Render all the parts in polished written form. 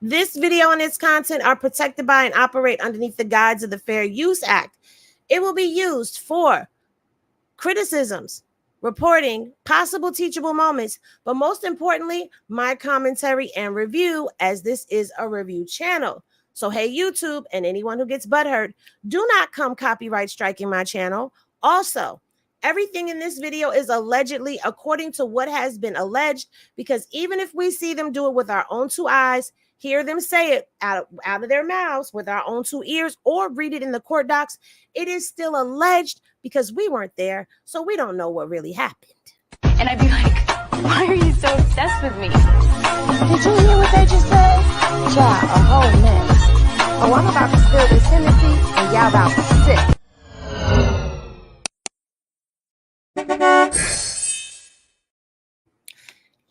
This video and its content are protected by and operate underneath the guides of the Fair Use Act. It will be used for criticisms, reporting possible teachable moments, but most importantly, my commentary and review, as this is a review channel. So, hey, YouTube and anyone who gets butthurt, do not come copyright striking my channel. Also, everything in this video is allegedly according to what has been alleged, because even if we see them do it with our own two eyes, hear them say it out of their mouths with our own two ears, or read it in the court docs, it is still alleged because we weren't there, so we don't know what really happened. And I'd be like, why are you so obsessed with me? Did you hear what they just said? Child, a whole mess. Oh, I'm about to spill this Hennessy, and y'all about to sit.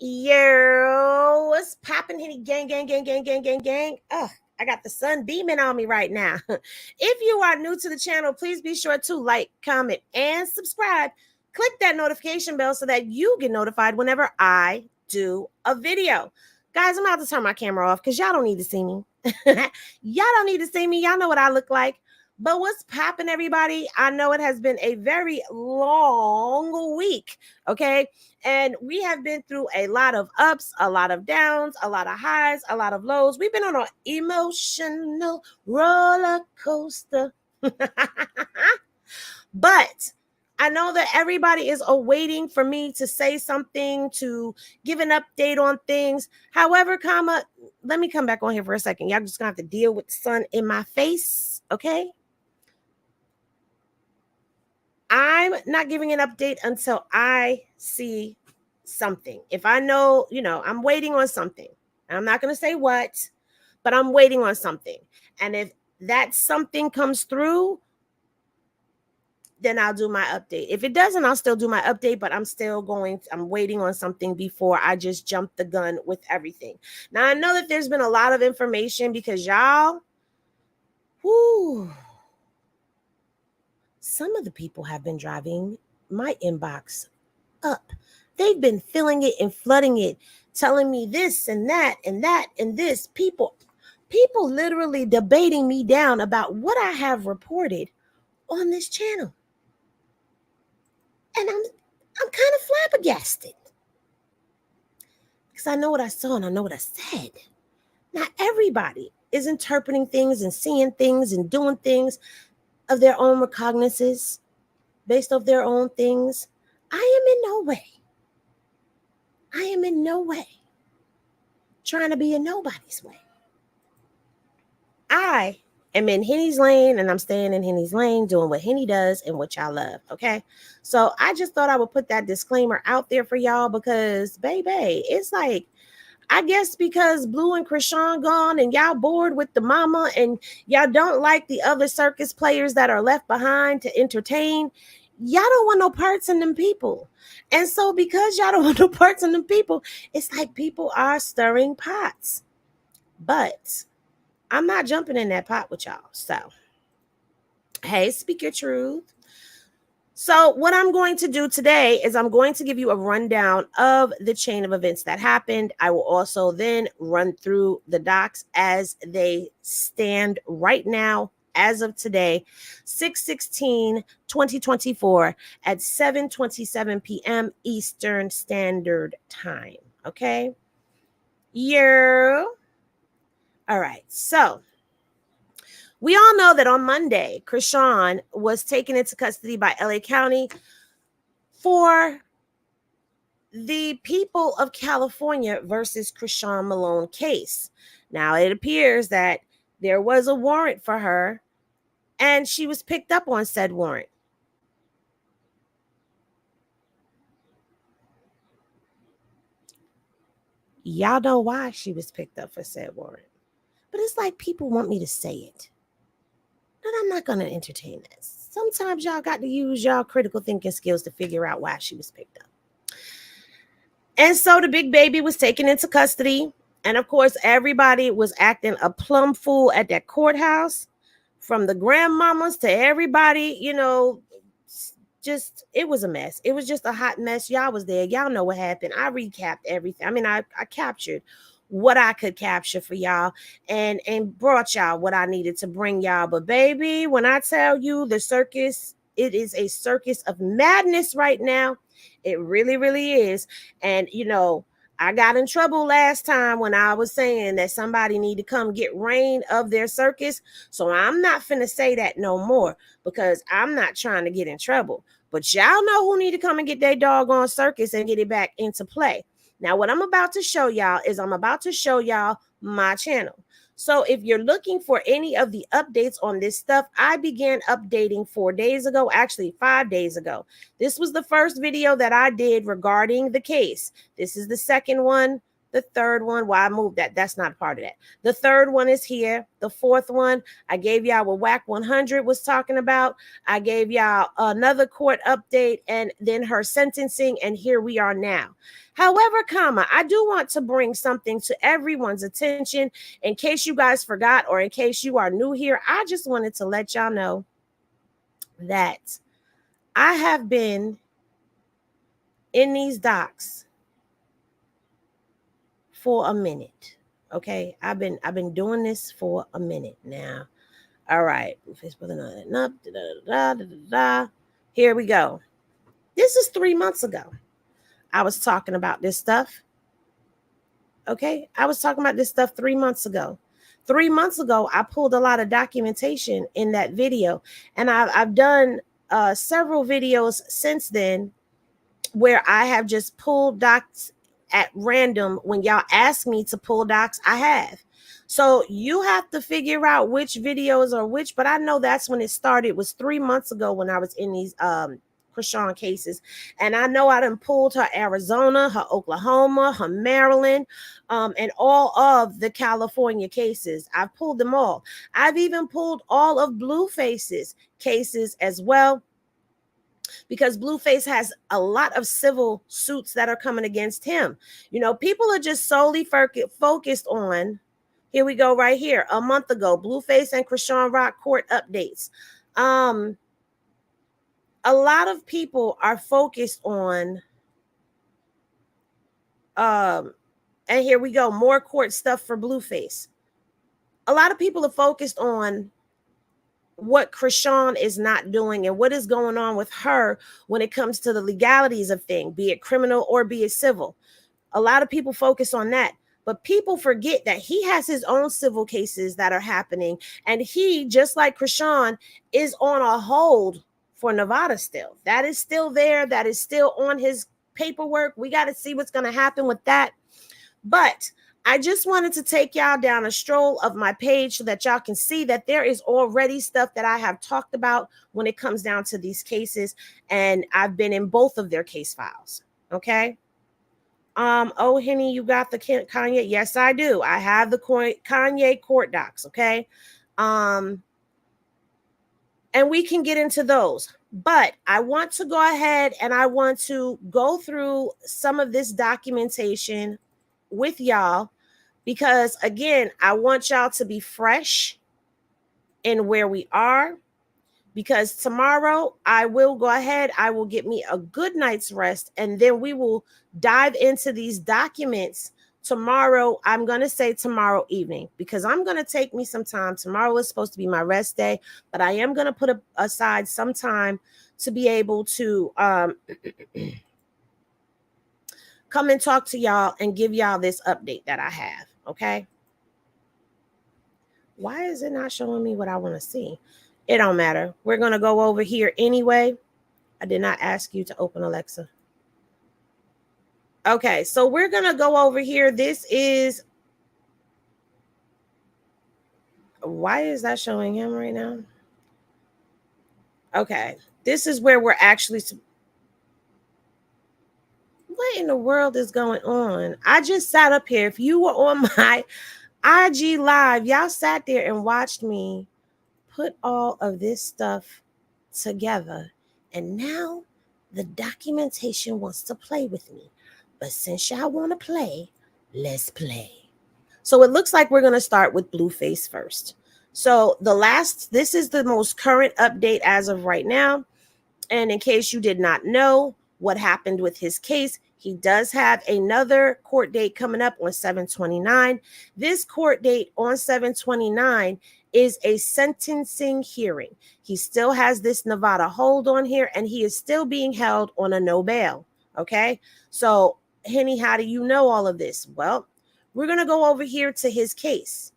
Yo, what's poppin', Henny gang? Ugh, I got the sun beaming on me right now. If you are new to the channel, please be sure to like, comment, and subscribe. Click that notification bell so that you get notified whenever I do a video. Guys, I'm about to turn my camera off because y'all don't need to see me. Y'all don't need to see me. Y'all know what I look like. But what's popping, everybody? I know it has been a very long week, okay? And we have been through a lot of ups, a lot of downs, a lot of highs, a lot of lows. We've been on an emotional roller coaster. But I know that everybody is awaiting for me to say something, to give an update on things. However, let me come back on here for a second. Y'all just gonna have to deal with the sun in my face, okay? I'm not giving an update until I see something. If I know, I'm waiting on something. I'm not going to say what, but I'm waiting on something. And if that something comes through, then I'll do my update. If it doesn't, I'll still do my update, but I'm waiting on something before I just jump the gun with everything. Now, I know that there's been a lot of information because y'all, some of the people have been driving my inbox up. They've been filling it and flooding it, telling me this and that and that and this. People literally debating me down about what I have reported on this channel. And I'm kind of flabbergasted because I know what I saw and I know what I said. Not everybody is interpreting things and seeing things and doing things of their own recognizances, based off their own things. I am in no way trying to be in nobody's way. I am in Henny's lane, and I'm staying in Henny's lane, doing what Henny does and what y'all love, okay? So I just thought I would put that disclaimer out there for y'all because, baby, it's like, I guess because Blue and Chrisean gone and y'all bored with the mama and y'all don't like the other circus players that are left behind to entertain, y'all don't want no parts in them people. And so because y'all don't want no parts in them people, it's like people are stirring pots. But I'm not jumping in that pot with y'all. So, hey, speak your truth. So what I'm going to do today is I'm going to give you a rundown of the chain of events that happened. I will also then run through the docs as they stand right now, as of today, 6/16/2024 at 7:27 p.m. Eastern Standard Time. Okay? Yeah. All right. So we all know that on Monday, Chrisean was taken into custody by LA County for the people of California versus Chrisean Malone case. Now, it appears that there was a warrant for her, and she was picked up on said warrant. Y'all know why she was picked up for said warrant. But it's like people want me to say it. But I'm not going to entertain this. Sometimes y'all got to use y'all critical thinking skills to figure out why she was picked up. And so the big baby was taken into custody. And of course, everybody was acting a plum fool at that courthouse, from the grandmamas to everybody, just, it was a mess. It was just a hot mess. Y'all was there. Y'all know what happened. I recapped everything. I mean, I captured what I could capture for y'all and brought y'all what I needed to bring y'all. But baby, when I tell you the circus, it is a circus of madness right now. It really, really is. And you know, I got in trouble last time when I was saying that somebody need to come get reign of their circus. So I'm not finna say that no more because I'm not trying to get in trouble. But y'all know who need to come and get their doggone circus and get it back into play. Now, what I'm about to show y'all is I'm about to show y'all my channel. So if you're looking for any of the updates on this stuff, I began updating 4 days ago, actually 5 days ago. This was the first video that I did regarding the case. This is the second one. The third one, well, I moved that. That's not part of that. The third one is here. The fourth one, I gave y'all what WAC 100 was talking about. I gave y'all another court update and then her sentencing, and here we are now. However, I do want to bring something to everyone's attention in case you guys forgot or in case you are new here. I just wanted to let y'all know that I have been in these docs for a minute. Okay, I've been doing this for a minute now. All right, here we go. This is 3 months ago. I was talking about this stuff. Okay, I was talking about this stuff 3 months ago. 3 months ago, I pulled a lot of documentation in that video, and I've done several videos since then where I have just pulled docs at random. When y'all ask me to pull docs, I have. So you have to figure out which videos are which, but I know that's when it started. It was 3 months ago when I was in these Chrisean cases, and I know I done pulled her Arizona, her Oklahoma, her Maryland, and all of the California cases. I've pulled them all. I've even pulled all of Blueface's cases as well, because Blueface has a lot of civil suits that are coming against him. You know, people are just solely focused on, here we go right here, a month ago, Blueface and Chrisean Rock court updates. A lot of people are focused on, and here we go, more court stuff for Blueface. A lot of people are focused on what Chrisean is not doing and what is going on with her when it comes to the legalities of things, be it criminal or be it civil. A lot of people focus on that, but people forget that he has his own civil cases that are happening, and he, just like Chrisean, is on a hold for Nevada still. That is still there. That is still on his paperwork. We got to see what's going to happen with that. But I just wanted to take y'all down a stroll of my page so that y'all can see that there is already stuff that I have talked about when it comes down to these cases. And I've been in both of their case files. Okay. Oh, Henny, you got the Kanye? Yes, I do. I have the Kanye court docs. Okay. And we can get into those. But I want to go ahead and I want to go through some of this documentation with y'all, because again, I want y'all to be fresh in where we are, because tomorrow I will go ahead, I will get me a good night's rest, and then we will dive into these documents tomorrow. I'm going to say tomorrow evening, because I'm going to take me some time. Tomorrow is supposed to be my rest day, but I am going to put aside some time to be able to come and talk to y'all and give y'all this update that I have. Okay. Why is it not showing me what I want to see? It don't matter. We're going to go over here anyway. I did not ask you to open Alexa. Okay. So we're going to go over here. This is, why is that showing him right now? Okay. This is where we're actually, what in the world is going on? I just sat up here. If you were on my IG live, y'all sat there and watched me put all of this stuff together. And now the documentation wants to play with me. But since y'all want to play, let's play. So it looks like we're going to start with Blueface first. So this is the most current update as of right now. And in case you did not know what happened with his case, He does have another court date coming up on 7/29. This court date on 7/29 is a sentencing hearing. He still has this Nevada hold on here, and he is still being held on a no bail. Okay, so Henny, how do you know all of this? Well, we're going to go over here to his case,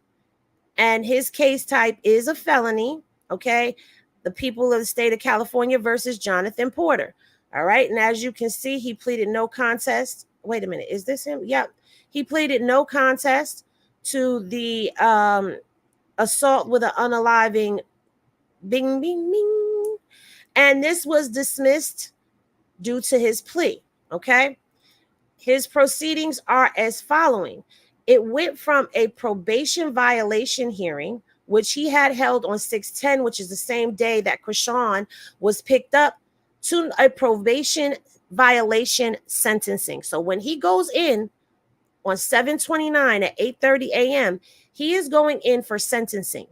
and his case type is a felony. Okay, the people of the state of California versus Jonathan Porter. All right, and as you can see, he pleaded no contest. Wait a minute, is this him? Yep, he pleaded no contest to the assault with an unaliving, bing, bing, bing. And this was dismissed due to his plea, okay? His proceedings are as following. It went from a probation violation hearing, which he had held on 6/10, which is the same day that Chrisean was picked up, to a probation violation sentencing. So when he goes in on 7/29 at 8:30 a.m., he is going in for sentencing.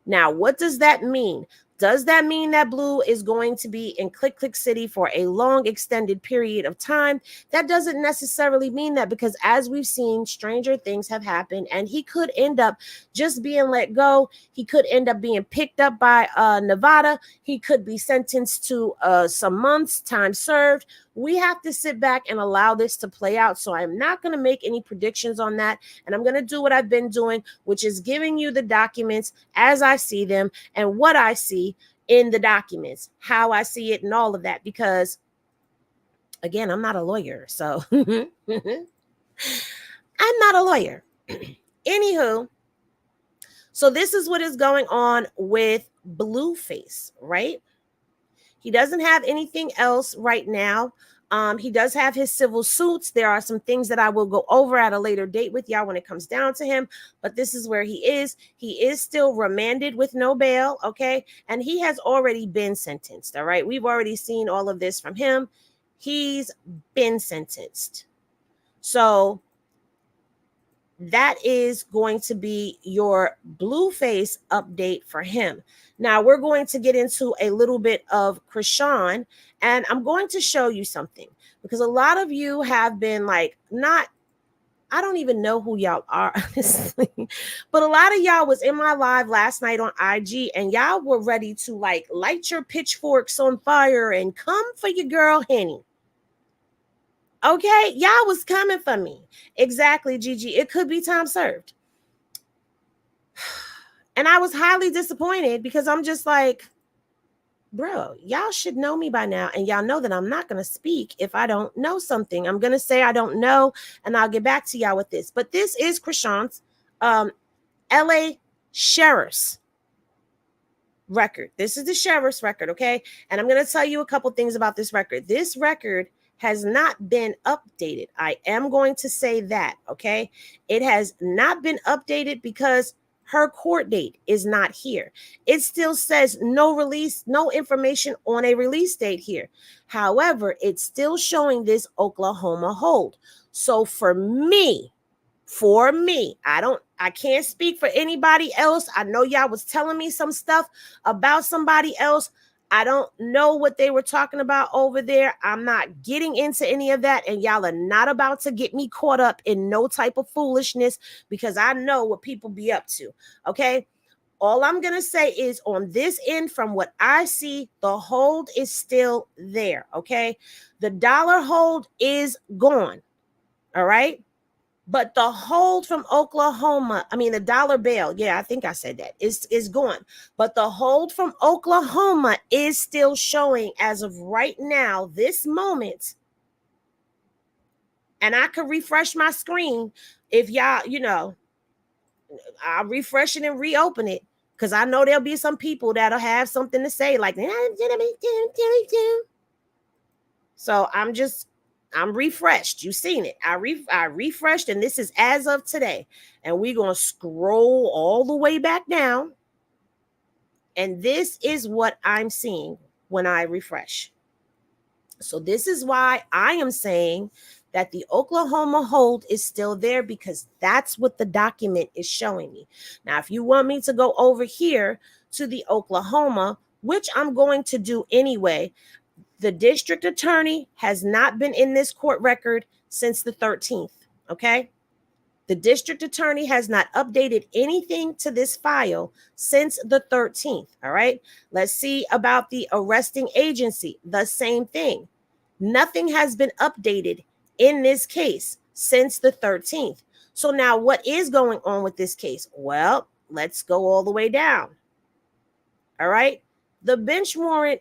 Now, what does that mean? Does that mean that Blue is going to be in Click Click City for a long extended period of time? That doesn't necessarily mean that, because as we've seen, stranger things have happened, and he could end up just being let go. He could end up being picked up by Nevada. He could be sentenced to some months, time served. We have to sit back and allow this to play out. So I'm not going to make any predictions on that. And I'm going to do what I've been doing, which is giving you the documents as I see them and what I see in the documents, how I see it and all of that. Because, again, I'm not a lawyer. So I'm not a lawyer. Anywho, so this is what is going on with Blueface, right? He doesn't have anything else right now. He does have his civil suits. There are some things that I will go over at a later date with y'all when it comes down to him. But this is where he is. He is still remanded with no bail, okay? And he has already been sentenced, all right? We've already seen all of this from him. He's been sentenced. So that is going to be your Blueface update for him. Now we're going to get into a little bit of Chrisean, and I'm going to show you something, because a lot of you have been like, I don't even know who y'all are, honestly, but a lot of y'all was in my live last night on IG, and y'all were ready to like light your pitchforks on fire and come for your girl Henny. Okay, y'all was coming for me. Exactly, Gigi. It could be time served. And I was highly disappointed, because I'm just like, bro, y'all should know me by now. And y'all know that I'm not going to speak if I don't know something. I'm going to say I don't know, and I'll get back to y'all with this. But this is Chrisean's LA Sheriff's record. This is the Sheriff's record, okay? And I'm going to tell you a couple things about this record. This record has not been updated. I am going to say that, okay? It has not been updated because her court date is not here. It still says no release, no information on a release date here. However, it's still showing this Oklahoma hold. So for me, I can't speak for anybody else. I know y'all was telling me some stuff about somebody else. I don't know what they were talking about over there. I'm not getting into any of that. And y'all are not about to get me caught up in no type of foolishness, because I know what people be up to. Okay. All I'm going to say is, on this end, from what I see, the hold is still there. Okay. The dollar hold is gone. All right. But the hold from Oklahoma, the dollar bail, yeah, I think I said that, is gone. But the hold from Oklahoma is still showing as of right now, this moment. And I could refresh my screen if y'all, I'll refresh it and reopen it, because I know there'll be some people that'll have something to say, like, so I'm refreshed. You've seen it. I refreshed, and this is as of today. And we're going to scroll all the way back down. And this is what I'm seeing when I refresh. So this is why I am saying that the Oklahoma hold is still there, because that's what the document is showing me. Now, if you want me to go over here to the Oklahoma, which I'm going to do anyway, The district attorney has not been in this court record since the 13th, okay? The district attorney has not updated anything to this file since the 13th, all right? Let's see about the arresting agency. The same thing. Nothing has been updated in this case since the 13th. So now what is going on with this case? Well, let's go all the way down. All right? The bench warrant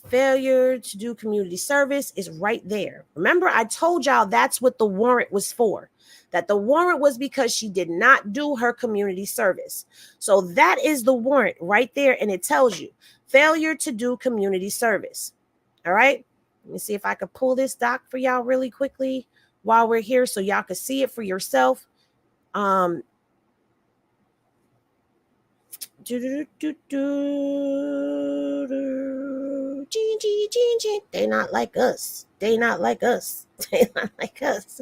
failure to do community service is right there. Remember, I told y'all that's what the warrant was for. That the warrant was because she did not do her community service. So that is the warrant right there, and it tells you failure to do community service. All right? Let me see if I could pull this doc for y'all really quickly while we're here so y'all can see it for yourself. They not like us. They not like us. They not like us.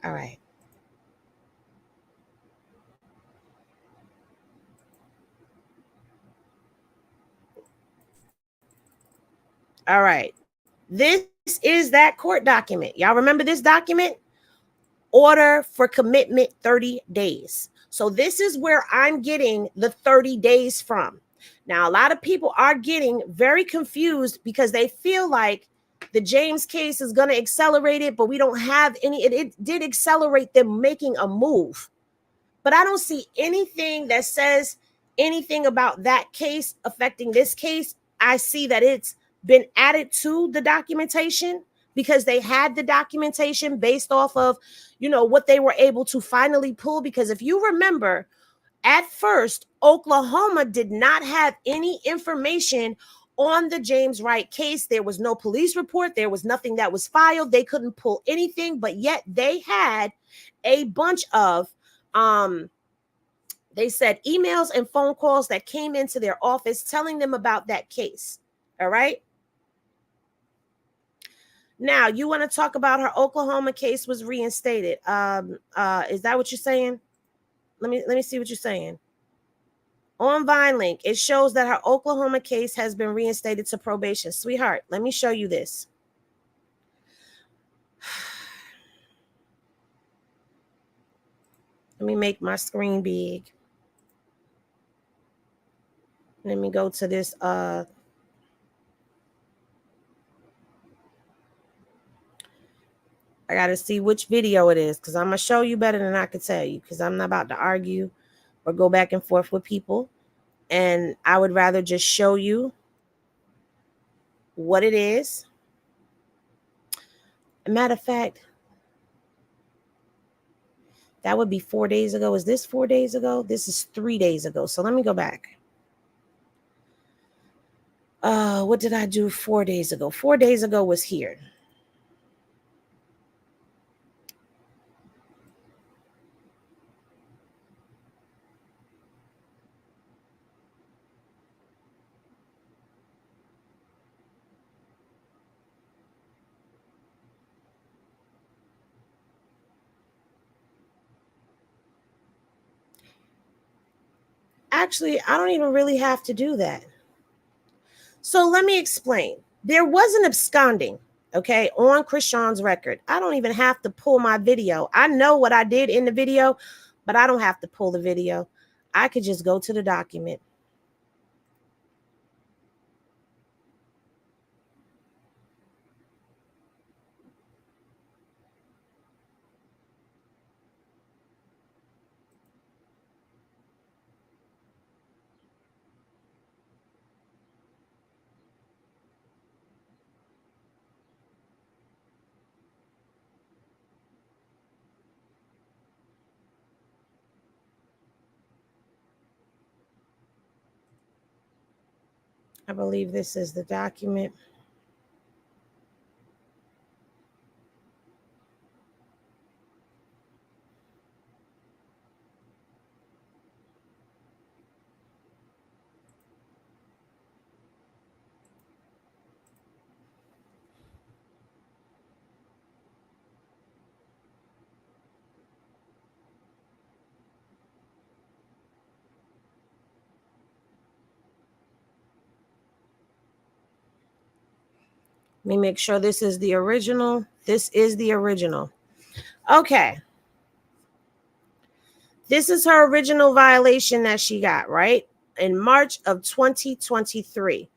All right. All right. This is that court document. Y'all remember this document? Order for commitment 30 days. So this is where I'm getting the 30 days from. Now, a lot of people are getting very confused because they feel like the James case is going to accelerate it, but we don't have any. It did accelerate them making a move. But I don't see anything that says anything about that case affecting this case. I see that it's been added to the documentation because they had the documentation based off of, what they were able to finally pull. Because if you remember, at first, Oklahoma did not have any information on the James Wright case. There was no police report. There was nothing that was filed. They couldn't pull anything, but yet they had a bunch of they said emails and phone calls that came into their office telling them about that case. All right. Now you want to talk about her Oklahoma case was reinstated. Is that what you're saying? Let me see what you're saying. On VineLink, it shows that her Oklahoma case has been reinstated to probation. Sweetheart, let me show you this. Let me make my screen big. Let me go to this. I got to see which video it is because I'm going to show you better than I could tell you because I'm not about to argue or go back and forth with people. And I would rather just show you what it is. Matter of fact, that would be 4 days ago. Is this 4 days ago? This is 3 days ago. So let me go back. What did I do 4 days ago? 4 days ago was here. Actually, I don't even really have to do that. So let me explain. There was an absconding, okay, on Chrisean's record. I don't even have to pull my video. I know what I did in the video, but I don't have to pull the video. I could just go to the document. I believe this is the document. Let me make sure this is the original. This is the original. Okay. This is her original violation that she got, right? In March of 2023.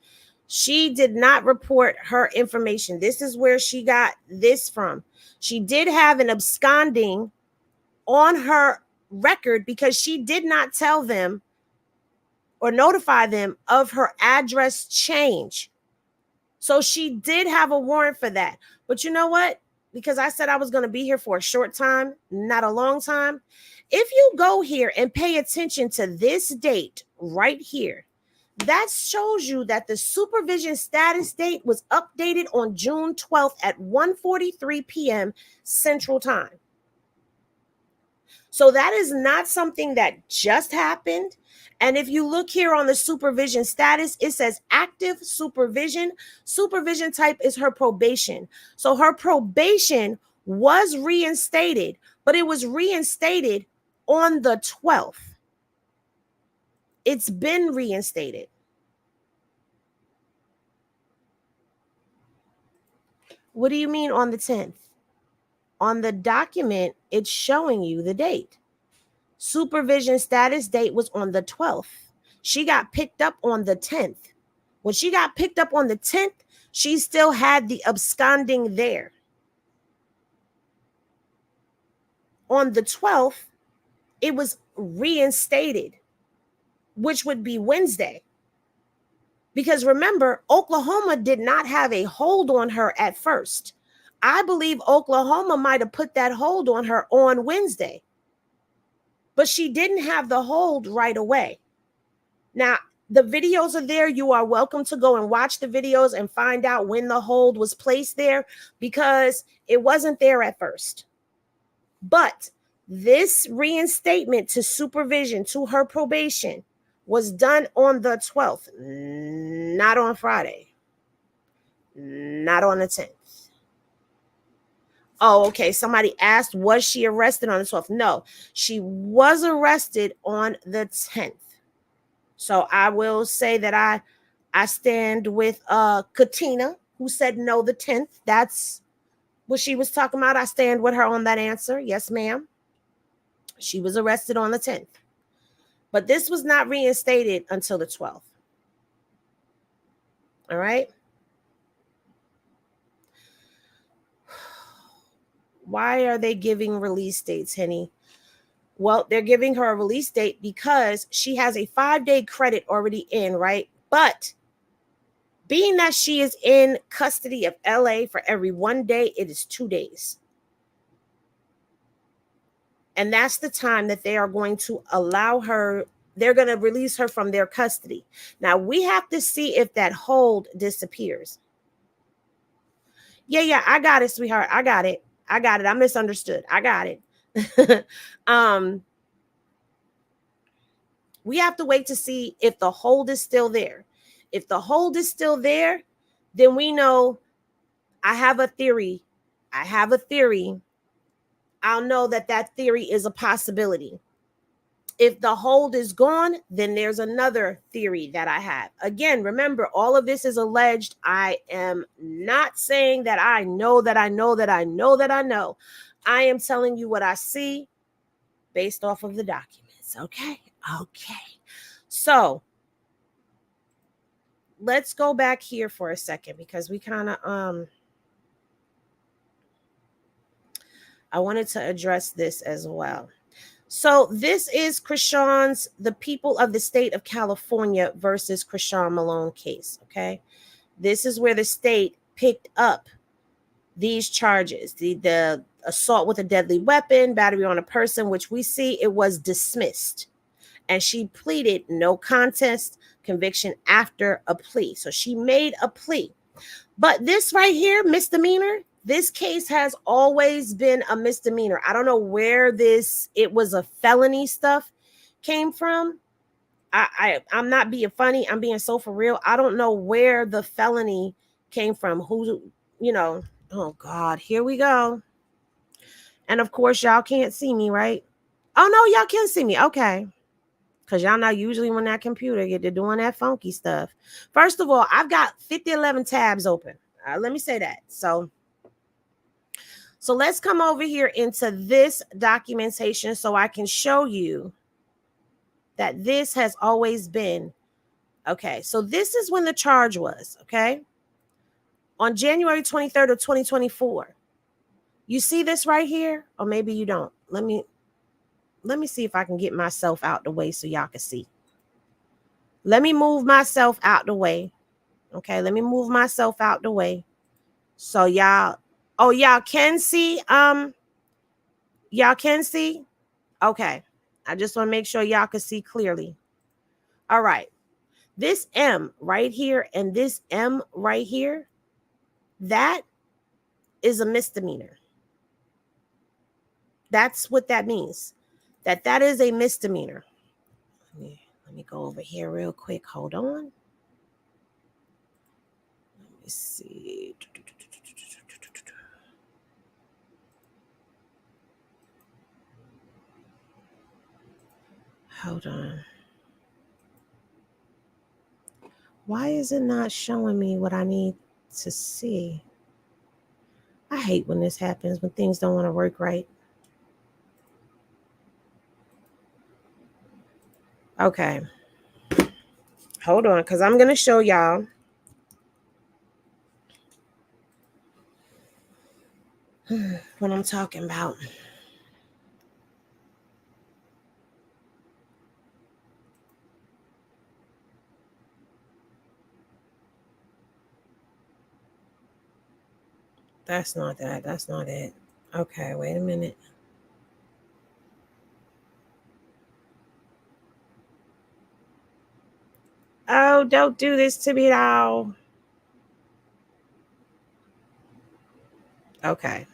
She did not report her information. This is where she got this from. She did have an absconding on her record because she did not tell them or notify them of her address change. So she did have a warrant for that. But you know what? Because I said I was going to be here for a short time, not a long time. If you go here and pay attention to this date right here, that shows you that the supervision status date was updated on June 12th at 1:43 p.m. Central Time. So that is not something that just happened. And if you look here on the supervision status, it says active supervision. Supervision type is her probation. So her probation was reinstated, but it was reinstated on the 12th. It's been reinstated. What do you mean on the 10th? On the document, it's showing you the date. Supervision status date was on the 12th. She got picked up on the 10th. When she got picked up on the 10th, she still had the absconding there. On the 12th, it was reinstated, which would be Wednesday. Because remember, Oklahoma did not have a hold on her at first. I believe Oklahoma might have put that hold on her on Wednesday. But she didn't have the hold right away. Now, the videos are there. You are welcome to go and watch the videos and find out when the hold was placed there because it wasn't there at first. But this reinstatement to supervision, to her probation, was done on the 12th, not on Friday, not on the 10th. Oh, okay. Somebody asked, was she arrested on the 12th? No, she was arrested on the 10th. So I will say that I stand with Katina, who said no, the 10th. That's what she was talking about. I stand with her on that answer. Yes, ma'am. She was arrested on the 10th. But this was not reinstated until the 12th. All right. Why are they giving release dates, Henny? Well, they're giving her a release date because she has a 5-day credit already in, right? But being that she is in custody of LA for every 1 day, it is 2 days. And that's the time that they are going to allow her. They're going to release her from their custody. Now, we have to see if that hold disappears. Yeah, I got it, sweetheart. I got it. I misunderstood. I got it. We have to wait to see if the hold is still there. If the hold is still there, then we know I have a theory. I'll know that theory is a possibility. If the hold is gone, then there's another theory that I have. Again, remember, all of this is alleged. I am not saying that I know that I know that I know that I know. I am telling you what I see based off of the documents. Okay. So let's go back here for a second because we kind of I wanted to address this as well. So this is Chrisean's, the people of the state of California versus Chrisean Malone case, okay? This is where the state picked up these charges, the assault with a deadly weapon, battery on a person, which we see it was dismissed. And she pleaded no contest, conviction after a plea. So she made a plea. But this right here, misdemeanor, this case has always been a misdemeanor. I don't know where it was a felony stuff came from. I'm not being funny. I'm being so for real. I don't know where the felony came from. Oh God, here we go. And of course, y'all can't see me, right? Oh no, y'all can see me. Okay. Because y'all know usually when that computer get to doing that funky stuff. First of all, I've got 5011 tabs open. Let me say that. So let's come over here into this documentation so I can show you that this has always been. Okay, so this is when the charge was, okay? On January 23rd of 2024. You see this right here? Or maybe you don't. Let me see if I can get myself out the way so y'all can see. Let me move myself out the way. Okay, let me move myself out the way. So y'all, oh, y'all can see? Y'all can see? Okay. I just want to make sure y'all can see clearly. All right. This M right here and this M right here, that is a misdemeanor. That's what that means. That is a misdemeanor. Let me go over here real quick. Hold on. Let me see. Hold on. Why is it not showing me what I need to see? I hate when this happens, when things don't want to work right. Okay. Hold on, because I'm going to show y'all. What I'm talking about. That's not that. That's not it. Okay, wait a minute. Oh, don't do this to me now. Okay.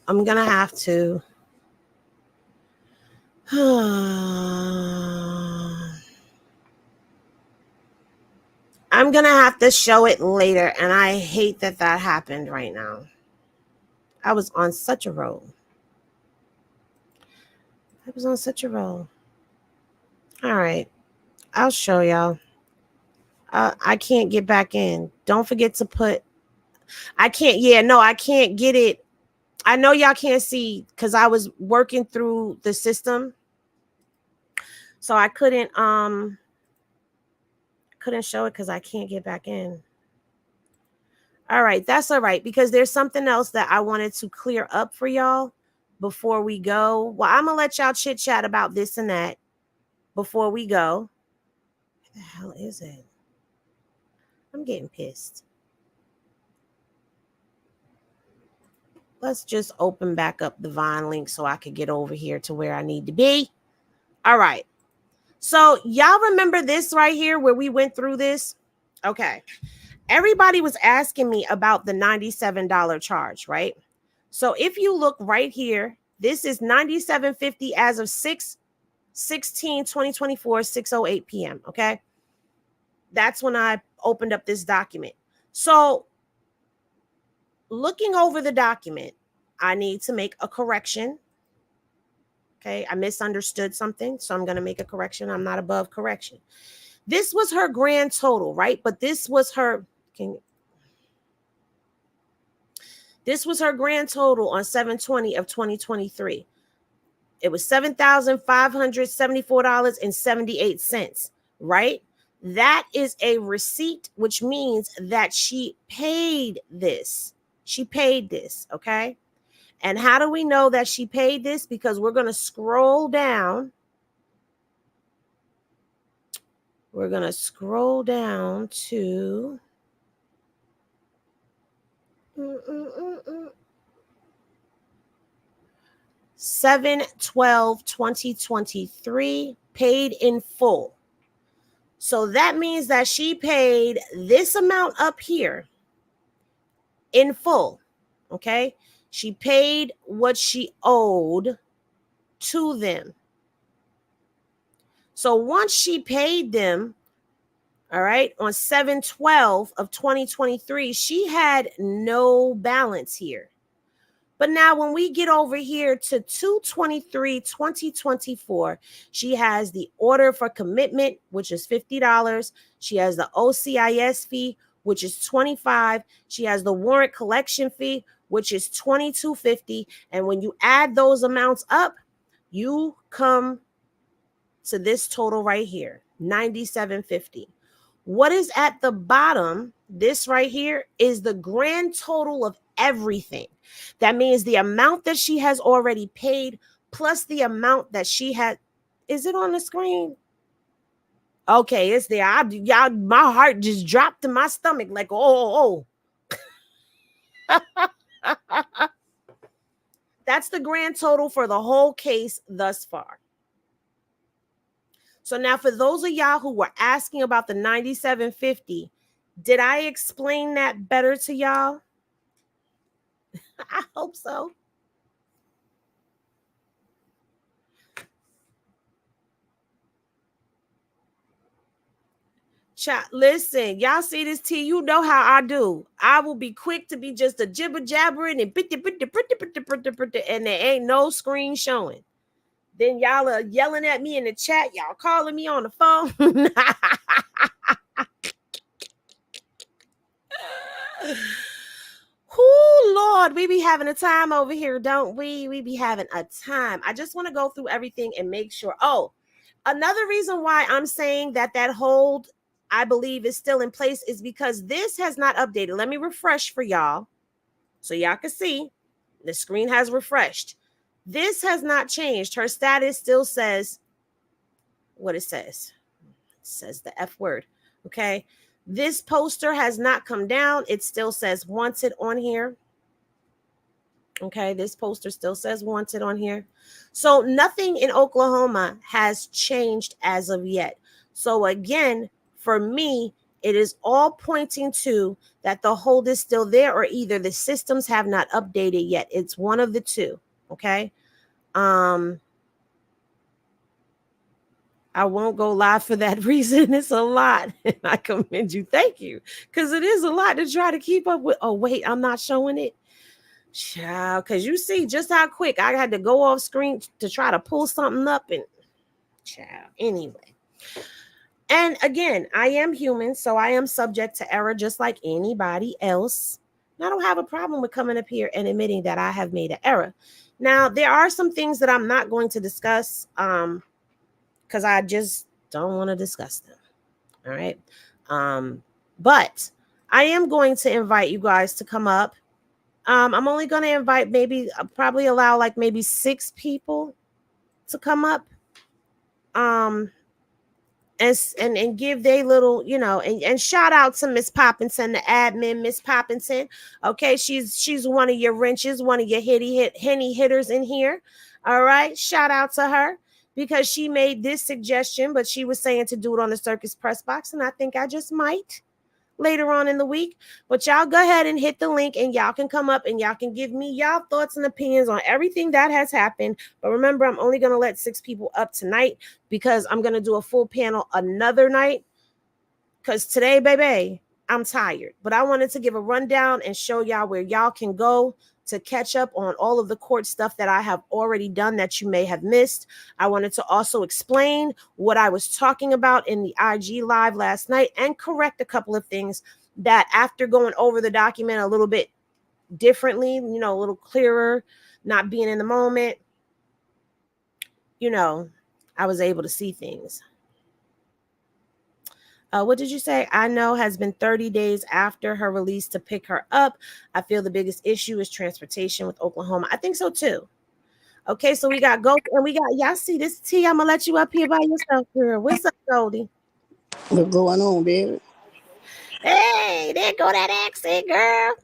I'm going to have to. I'm going to have to show it later, and I hate that happened right now. I was on such a roll. All right. I'll show y'all. I can't get back in. Don't forget to put. I can't. Yeah, no, I can't get it. I know y'all can't see because I was working through the system. So I couldn't show it because I can't get back in. All right, that's all right, because there's something else that I wanted to clear up for y'all before we go. Well, I'm gonna let y'all chit chat about this and that before we go. Where the hell is it? I'm getting pissed. Let's just open back up the Vine link so I could get over here to where I need to be. All right. So y'all remember this right here where we went through this? Okay. Everybody was asking me about the $97 charge, right? So if you look right here, this is $97.50 as of 6/16/2024, 6:08 p.m. Okay. That's when I opened up this document. So looking over the document, I need to make a correction. Okay. I misunderstood something, so I'm going to make a correction. I'm not above correction. This was her grand total, right? But this was her grand total on 7/20 of 2023. It was $7,574.78, right? That is a receipt, which means that she paid this. She paid this, okay? And how do we know that she paid this? Because we're going to scroll down. We're going to scroll down to 7/12/2023, paid in full. So that means that she paid this amount up here in full. Okay. She paid what she owed to them. So once she paid them, All right. On 7/12 of 2023, she had no balance here. But now when we get over here to 2/23/2024, she has the order for commitment, which is $50. She has the OCIS fee, which is $25. She has the warrant collection fee, which is $22.50. And when you add those amounts up, you come to this total right here, $97.50. What is at the bottom, this right here, is the grand total of everything. That means the amount that she has already paid plus the amount that she had. Is it on the screen? Okay, it's there. Y'all, my heart just dropped to my stomach like, oh. That's the grand total for the whole case thus far. So now for those of y'all who were asking about the 97.50, did I explain that better to y'all? I hope so. Listen, y'all see this tea, you know how I do. I will be quick to be just a jibber jabbering and and there ain't no screen showing. Then y'all are yelling at me in the chat. Y'all calling me on the phone. Oh, Lord, we be having a time over here, don't we? We be having a time. I just want to go through everything and make sure. Oh, another reason why I'm saying that hold, I believe, is still in place is because this has not updated. Let me refresh for y'all so y'all can see. The screen has refreshed. This has not changed. Her status still says what it says. It says the F word. Okay. This poster has not come down. It still says wanted on here. Okay. This poster still says wanted on here. So nothing in Oklahoma has changed as of yet. So again, for me, it is all pointing to that the hold is still there, or either the systems have not updated yet. It's one of the two. Okay. I won't go live for that reason. It's a lot. And I commend you. Thank you. Because it is a lot to try to keep up with. Oh, wait, I'm not showing it. Child, because you see just how quick I had to go off screen to try to pull something up. And child, anyway. And again, I am human, so I am subject to error just like anybody else. And I don't have a problem with coming up here and admitting that I have made an error. Now, there are some things that I'm not going to discuss because I just don't want to discuss them. All right. But I am going to invite you guys to come up. I'm only going to invite probably allow like maybe 6 people to come up. And give they little, and shout out to Miss Poppinson, the admin, Miss Poppinson. Okay, she's one of your wrenches, one of your henny hitters in here. All right, shout out to her because she made this suggestion, but she was saying to do it on the Circus Press Box, and I think I just might later on in the week. But y'all go ahead and hit the link and y'all can come up and y'all can give me y'all thoughts and opinions on everything that has happened. But remember, I'm only going to let 6 people up tonight because I'm going to do a full panel another night because today, baby, I'm tired. But I wanted to give a rundown and show y'all where y'all can go to catch up on all of the court stuff that I have already done that you may have missed. I wanted to also explain what I was talking about in the IG live last night and correct a couple of things that after going over the document a little bit differently, a little clearer, not being in the moment, I was able to see things. What did you say? I know has been 30 days after her release to pick her up. I feel the biggest issue is transportation with Oklahoma. I think so too. Okay, so we got Gold and we got y'all see this T. I'm gonna let you up here by yourself, girl. What's up, Goldie? What's going on, baby? Hey, there go that accent, girl.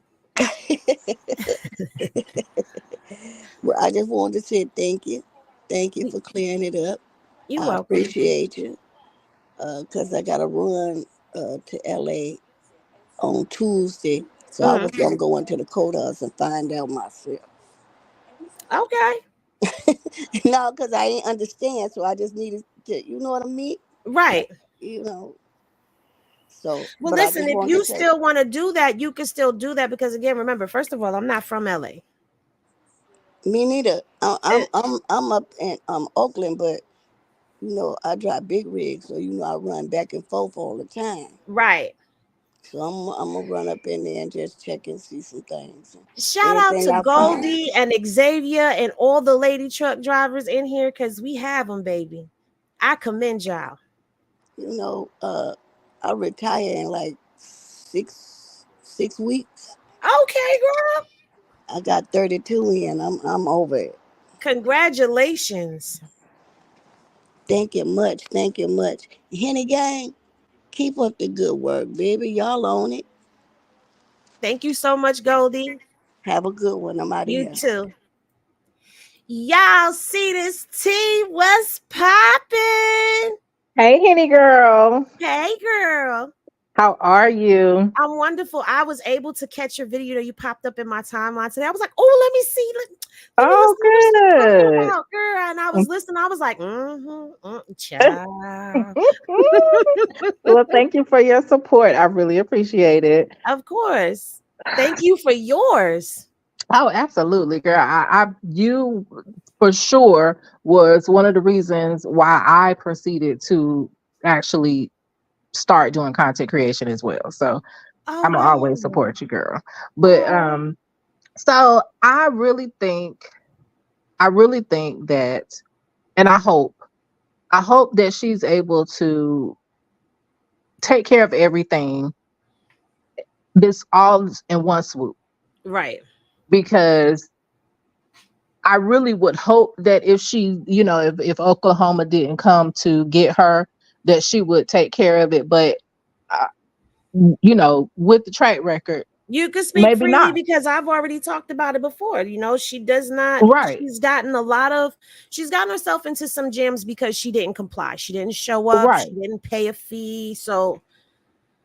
Well, I just wanted to say thank you. Thank you for clearing it up. You I welcome. appreciate you. Because I got to run to LA on Tuesday. So I was going to go into the courthouse and find out myself. Okay. No, because I didn't understand. So I just needed to, you know what I mean? Right. You know. So, Well, but I listen, just if wanted to you say, still want to do that, you can still do that because again, remember, first of all, I'm not from LA. me neither. Eh, I'm up in Oakland, but I drive big rigs, so I run back and forth all the time. right. So I'm gonna run up in there and just check and see some things. Shout out Anything to I find, Goldie and Xavier and all the lady truck drivers in here because we have them, baby. I commend y'all. you know, uh, I retire in like 6 weeks. Okay, girl. I got 32 in. I'm over it. Congratulations. Thank you much. Thank you much. Henny gang, keep up the good work, baby. Y'all own it. Thank you so much, Goldie. Have a good one. I'm out of You here. too. Y'all see this tea? What's poppin'? Hey, Henny girl. Hey, girl. How are you? I'm wonderful. I was able to catch your video that you popped up in my timeline today. I was like, oh, let me see. Let me Oh, listen to what she's talking good. about, girl. And I was listening. I was like, child. Well, thank you for your support. I really appreciate it. Of course. Thank you for yours. Oh, absolutely, girl. You for sure was one of the reasons why I proceeded to actually start doing content creation as well. So Oh, I'm gonna always wow. support you, girl. But Oh, so I really think that, and I hope that she's able to take care of everything this all in one swoop, right. because I really would hope that if she, if Oklahoma didn't come to get her, that she would take care of it. But, uh, with the track record, You can speak maybe freely not. because I've already talked about it before. She does not, Right, she's gotten herself into some jams because she didn't comply. She didn't show up. She right. didn't pay a fee. So,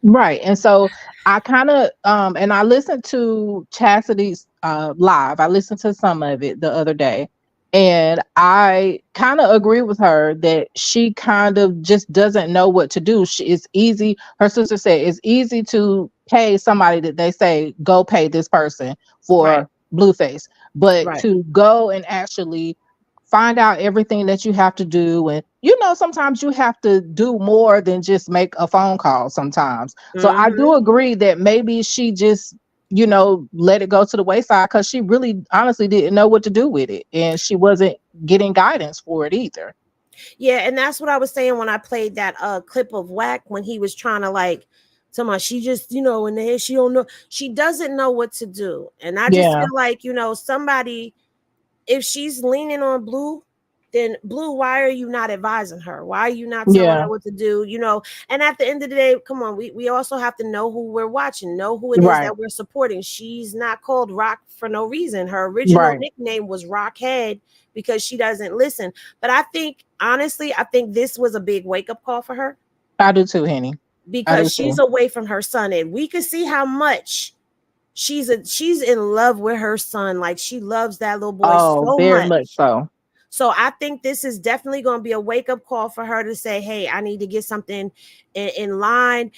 Right. And so I kind of and I listened to Chastity's live. I listened to some of it the other day, and I kind of agree with her that she kind of just doesn't know what to do. It's easy, her sister said it's easy to pay somebody that they say go pay this person right, for Blueface, but right. to go and actually find out everything that you have to do, and sometimes you have to do more than just make a phone call sometimes. So I Hmm. do agree that maybe she just let it go to the wayside, because she really honestly didn't know what to do with it, and she wasn't getting guidance for it either. Yeah, and that's what I was saying when I played that clip of Whack when he was trying to like tell me she just, in the head, she don't know, she doesn't know what to do. And I just Yeah, feel like, somebody, if she's leaning on Blue, then Blue, why are you not advising her? Why are you not telling yeah, her what to do? And at the end of the day, come on, we also have to know who we're watching, know who it is right, that we're supporting. She's not called Rock for no reason. Her original right. nickname was Rockhead because she doesn't listen. But I think, honestly, I think this was a big wake up call for her I do too, Henny. I because do she's too. away from her son, and we could see how much she's in love with her son. Like she loves that little boy Oh, so very much much. so. So I think this is definitely going to be a wake up call for her to say, "Hey, I need to get something in line."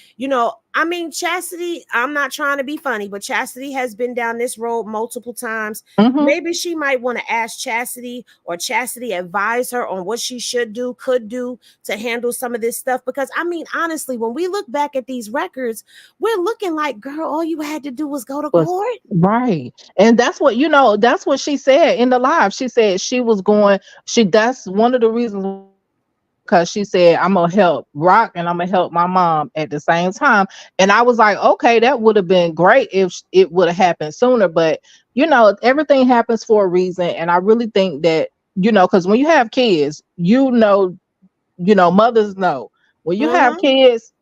I mean, Chastity, I'm not trying to be funny, but Chastity has been down this road multiple times. Hmm. Maybe she might want to ask Chastity, or Chastity advise her on what she should do, could do to handle some of this stuff. Because I mean, honestly, when we look back at these records, we're looking like, girl, all you had to do was go to Was court. right. And that's what she said in the live. She said she was going, that's one of the reasons why she went to court, because she said, I'm gonna help Rock and I'm gonna help my mom at the same time. And I was like, okay, that would have been great if it would have happened sooner. But everything happens for a reason. And I really think that, because when you have kids, mothers know when you have Mm-hmm. kids,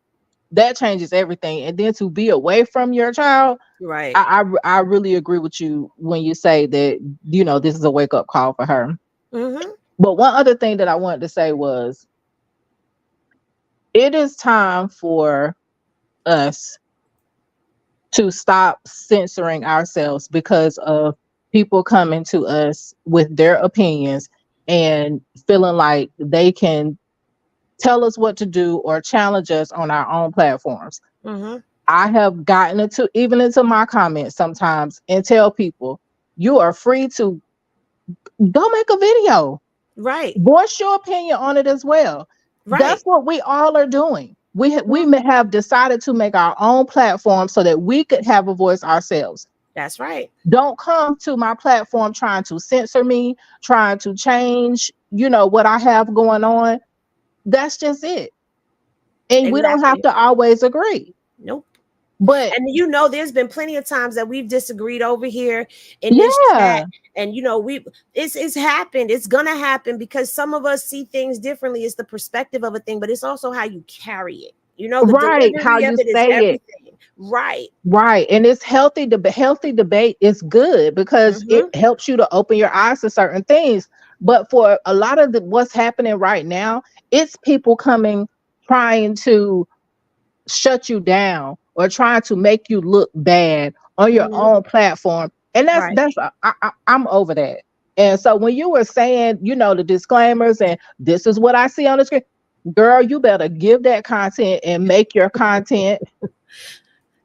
that changes everything. And then to be away from your child, Right. I really agree with you when you say that this is a wake up call for her. Mm-hmm. But one other thing that I wanted to say was, it is time for us to stop censoring ourselves because of people coming to us with their opinions and feeling like they can tell us what to do or challenge us on our own platforms. Mm-hmm. I have gotten into my comments sometimes and tell people, you are free to go make a video. Right. Voice your opinion on it as well. That's Right. what we all are doing. We Mhm. may have decided to make our own platform so that we could have a voice ourselves. That's right. Don't come to my platform trying to censor me, trying to change, what I have going on. That's just it. And we don't have Exactly. to always agree. Nope. But And there's been plenty of times that we've disagreed over here in this chat. yeah, And it's happened. It's gonna happen because some of us see things differently. It's the perspective of a thing, but it's also how you carry it. The right. How delivery of you it is say it. everything. Right. Right. And it's healthy. Healthy debate is good because it Mm-hmm. helps you to open your eyes to certain things. But for a lot of what's happening right now, it's people coming trying to shut you down or trying to make you look bad on your Mm-hmm. own platform. And Right. I'm over that. And so when you were saying, the disclaimers and this is what I see on the screen, girl, you better give that content and make your content.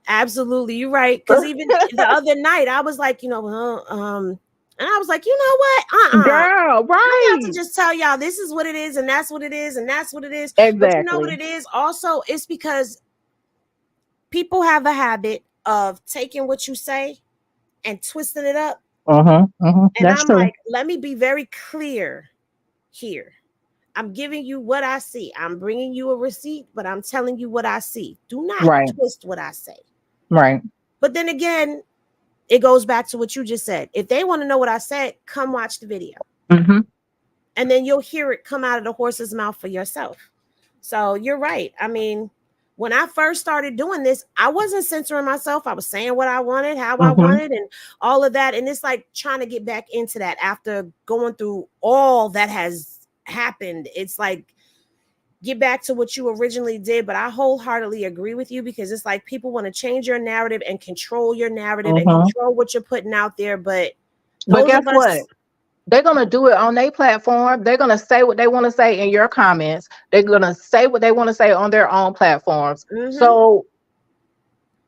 Absolutely, you're right. Because even the other night, I was like, and I was like, you know what? Girl, I'm about to right. just tell y'all this is what it is, and that's what it is, and that's what it is. But you know what Exactly. it is? Also, it's because people have a habit of taking what you say and twisting it up. Uh-huh. Uh-huh. And That's I'm true. like, let me be very clear here. I'm giving you what I see. I'm bringing you a receipt, but I'm telling you what I see. Do not Right. twist what I say. Right. But then again, it goes back to what you just said. If they want to know what I said, come watch the video. Mm-hmm. And then you'll hear it come out of the horse's mouth for yourself. So you're right. I mean, when I first started doing this, I wasn't censoring myself. I was saying what I wanted, how I Mm-hmm. wanted, and all of that. And it's like trying to get back into that after going through all that has happened. It's like get back to what you originally did. But I wholeheartedly agree with you because it's like people want to change your narrative and control your narrative and Mm-hmm. control what you're putting out there. But But those of guess what? us, They're gonna do it on their platform. They're gonna say what they want to say in your comments. They're gonna say what they want to say on their own platforms. mhm. So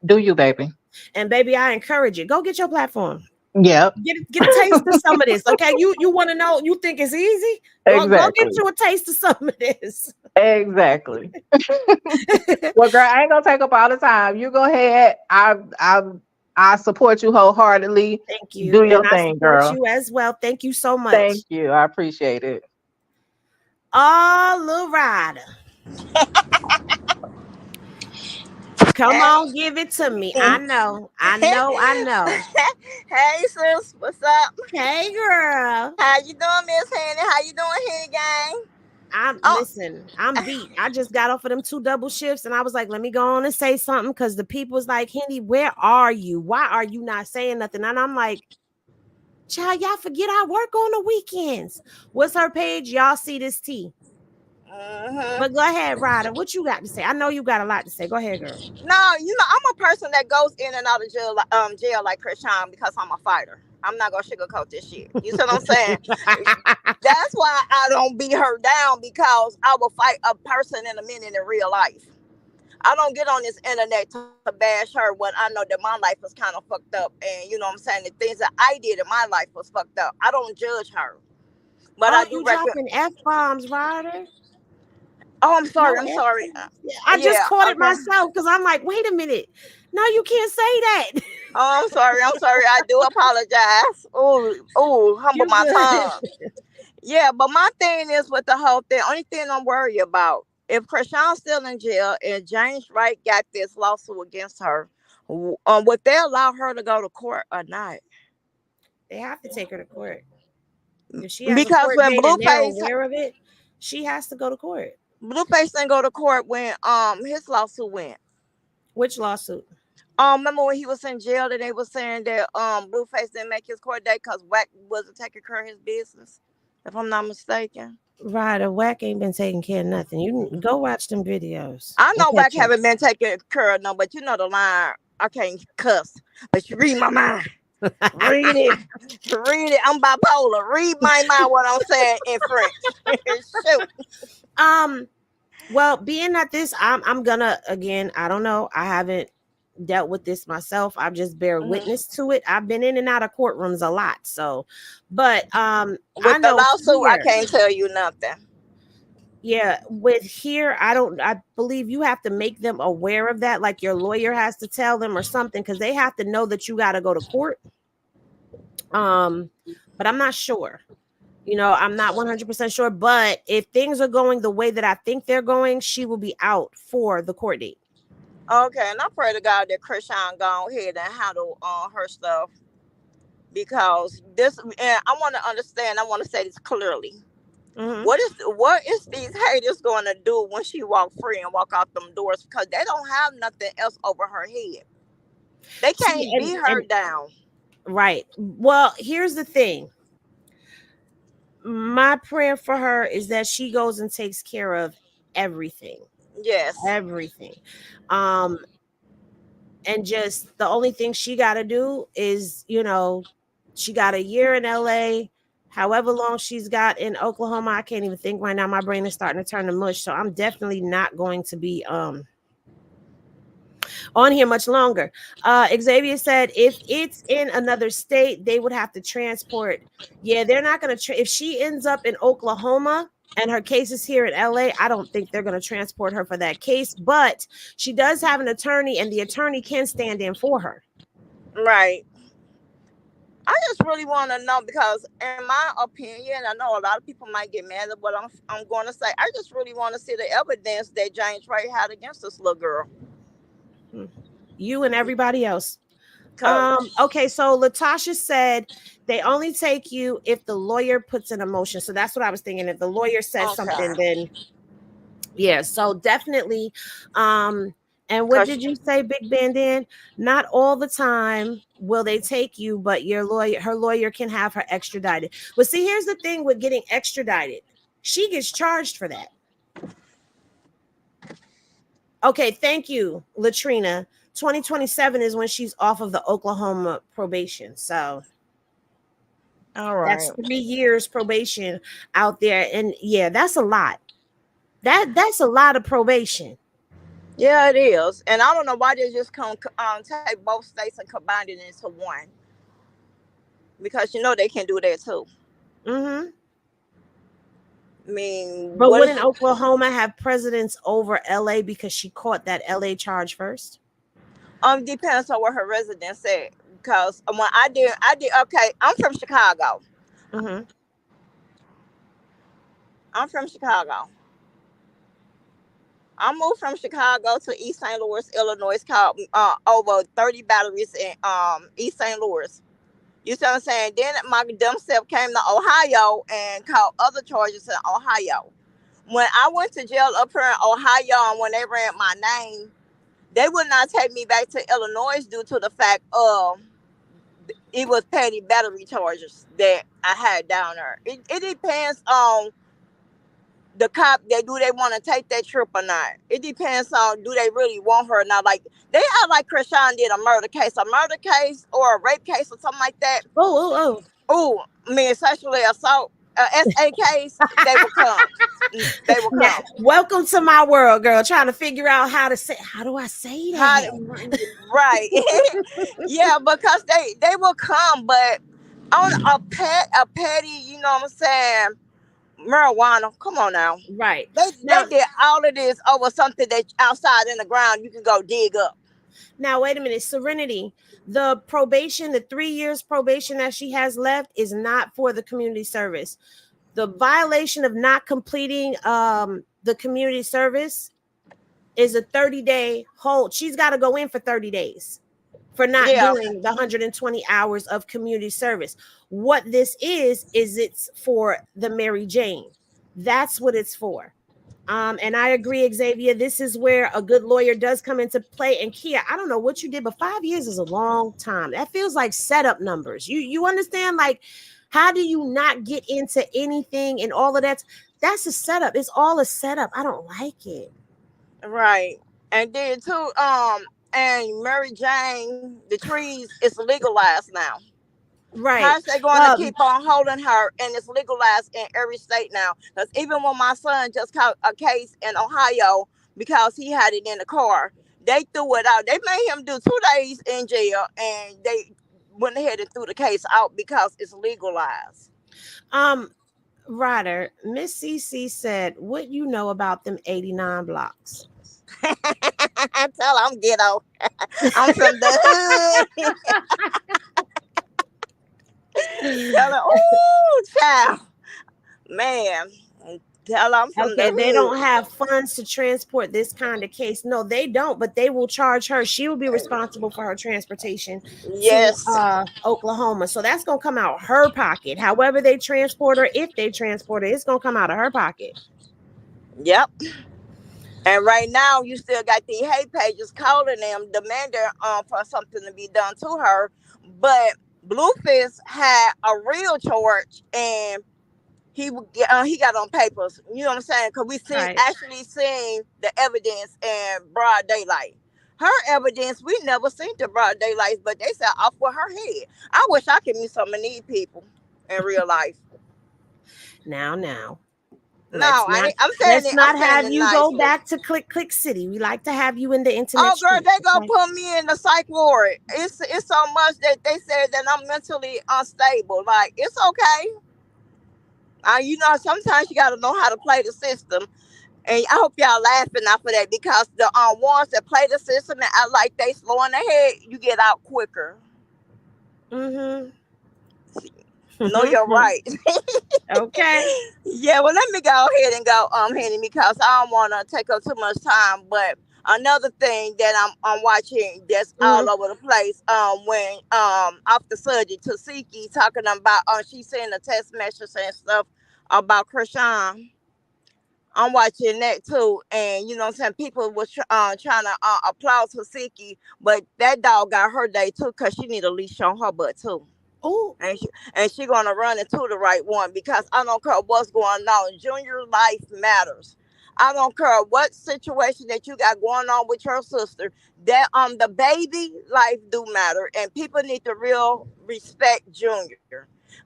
do you, baby? And baby, I encourage you. Go get your platform. Yep. Get a taste of some of this. Okay. You want to know, you think it's easy? Go get Exactly. you a taste of some of this. Exactly. Well, girl, I ain't gonna take up all the time. You go ahead. I support you wholeheartedly. Thank you. Do And your I thing, support girl. you as well. Thank you so Thank much. you. I appreciate it. Oh, little rider. Come Hey, on, give it to me. I know. I know. I know. hey, sis, what's up? Hey girl. How you doing, Miss Henny? How you doing, Henny Gang? Oh, I'm beat. I just got off of them 2 double shifts and I was like, let me go on and say something because the people's like, Henny, where are you? Why are you not saying nothing? And I'm like, child, y'all forget I work on the weekends. What's her page? Y'all see this tea. hmm But go ahead, Ryder. What you got to say? I know you got a lot to say. Go ahead, girl. no, I'm a person that goes in and out of jail like Chrisean because I'm a fighter. I'm not gonna sugarcoat this shit. You see what I'm saying? That's why I don't beat her down because I will fight a person in a minute in real life. I don't get on this internet to bash her when I know that my life was kind of fucked up, and you know what I'm saying, the things that I did in my life was fucked up. I don't judge her, but I Oh, do you reckon. dropping F-bombs, Ryder? Oh, I'm sorry. No I'm F. sorry. I just Yeah. caught it Okay. myself because I'm like, wait a minute. No, you can't say that. Oh, I'm sorry. I'm sorry. I do apologize. Oh, humble You my good. tongue. Yeah, but my thing is with the whole thing. Only thing I'm worried about if Krishan's still in jail and James Wright got this lawsuit against her, would they allow her to go to court or not? They have to take her to court. If she has a Because court when date and they're aware of it, she has to go to court. Blueface didn't go to court when his lawsuit went. Which lawsuit? Remember when he was in jail that they were saying that Blueface didn't make his court date because Wack wasn't taking care of his business, if I'm not mistaken. Ryder, Whack ain't been taking care of nothing. You can go watch them videos I and know Wack catch up. haven't been taking care of no, but you know the line. I can't cuss, but you read my mind. Read it. Read it. I'm bipolar. Read my mind what I'm saying in French. Shoot. um, Well, being that this, I'm gonna again. I don't know. I haven't dealt with this myself. I just bear Mhm. witness to it. I've been in and out of courtrooms a lot. So, but I With the know lawsuit, I here, can't tell you nothing. yeah, with here, I don't. I believe you have to make them aware of that. Like your lawyer has to tell them or something because they have to know that you got to go to court. Um, but I'm not sure. I'm not 100% sure. But if things are going the way that I think they're going, she will be out for the court date. Okay, and I pray to God that Chrisean go ahead and handle her stuff because this. And I want to understand. I want to say this clearly. Hmm. What is these haters going to do when she walk free and walk out them doors? Because they don't have nothing else over her head. They See, can't beat her and down. right. Well, here's the thing. My prayer for her is that she goes and takes care of everything. Yes. Everything. Um, and just the only thing she got to do is, she got a year in LA, however long she's got in Oklahoma. I can't even think right now. My brain is starting to turn to mush. So I'm definitely not going to be on here much longer. Xavier said if it's in another state, they would have to transport. Yeah, they're not going to. If she ends up in Oklahoma and her case is here in LA, I don't think they're going to transport her for that case. But she does have an attorney, and the attorney can stand in for her. Right. I just really want to know because, in my opinion, I know a lot of people might get mad at what I'm going to say. I just really want to see the evidence that James Ray had against this little girl. Hmm. You and everybody else. Cause Okay, so Latasha said they only take you if the lawyer puts in a motion. So that's what I was thinking. If the lawyer says something, okay, then yeah, so definitely. And what cause did you say, Big Bandin? Not all the time will they take you, but her lawyer can have her extradited. But see, here's the thing with getting extradited. She gets charged for that. Okay, thank you, Latrina. 2027 is when she's off of the Oklahoma probation. So all that's right. 3 years probation out there. And yeah, that's a lot. That's a lot of probation. Yeah, it is, and I don't know why they just come take both states and combine it into one because they can do that too. Mm-hmm. I mean, But what is wouldn't it? Oklahoma have presidents over LA because she caught that LA charge first? Depends on where her residence at. Because when I did. Okay, I'm from Chicago. Mm-hmm. I'm from Chicago. I moved from Chicago to East St. Louis, Illinois. Called over 30 batteries in East St. Louis. You see what I'm saying? Then my dumb self came to Ohio and caught other charges in Ohio. When I went to jail up here in Ohio and when they ran my name, they would not take me back to Illinois due to the fact of it was petty battery charges that I had down there. It depends on the cop. Do they want to take that trip or not? It depends on do they really want her or not. Like they act like Chrisean did a murder case or a rape case or something like that. Oh, oh, Oh, I mean sexually assault, SA case. They will come. They will now, come. welcome to my world, girl. Trying to figure out how do I say How, that? right? Yeah, because they will come, but on a petty, you know what I'm saying? Marijuana. Come on now. Right. They Now, did all of this over something that outside in the ground you can go dig up. wait a minute, Serenity. The probation, the 3 years probation that she has left is not for the community service. The violation of not completing the community service is a 30-day hold. She's got to go in for 30 days for not Yeah, doing the 120 hours of community service. What this is it's for the Mary Jane. That's what it's for. And I agree, Xavier. This is where a good lawyer does come into play. And Kia, I don't know what you did, but 5 years is a long time. That feels like setup numbers. You understand? Like, how do you not get into anything and all of that? That's a setup. It's all a setup. I don't like it. right. And then too, and Mary Jane, the trees is legalized now. Right. How's they going to keep on holding her and it's legalized in every state now? Because even when my son just caught a case in Ohio because he had it in the car, they threw it out. They made him do 2 days in jail and they went ahead and threw the case out because it's legalized. Um, Ryder, Miss CC said, "What you know about them 89 blocks?" I tell her I'm ghetto. I'm from the hood. Tell her, ooh, child. Man, tell her I'm from the Okay, they don't hood. have funds to transport this kind of case. No, they don't, but they will charge her. She will be responsible for her transportation to Yes. Oklahoma. So that's gonna come out her pocket. However they transport her, if they transport her, it's gonna come out of her pocket. Yep. And right now, you still got the hate pages calling them, demanding for something to be done to her. But Blueface had a real charge, and he got on papers. You know what I'm saying? Because we Right. actually seen the evidence in broad daylight. Her evidence we never seen the broad daylight, but they said off with her head. I wish I could meet some of these people in real life. Now. No, Let's not I'm let's not saying have it you go nicely. back to Click City. We like to have you in the internet Oh, girl, streets. they gonna Okay. put me in the psych ward. It's so much that they said that I'm mentally unstable. Like it's okay. Sometimes you gotta know how to play the system. And I hope y'all laughing off of that because the ones that play the system and act like they slow in the head, you get out quicker. Mm-hmm. Know you're right. Okay. Yeah, well, let me go ahead and go, Henny, because I don't want to take up too much time. But another thing that I'm watching that's Mm-hmm. all over the place, when off the subject, Tasiki talking about, she sent a text message and stuff about Chrisean. I'm watching that too, and you know what I'm saying. People was trying to applaud Tasiki, but that dog got her day too, cause she need a leash on her butt too. Oh, And she gonna run into the right one because I don't care what's going on. Junior life matters. I don't care what situation that you got going on with your sister. That the baby life do matter, and people need to real respect Junior.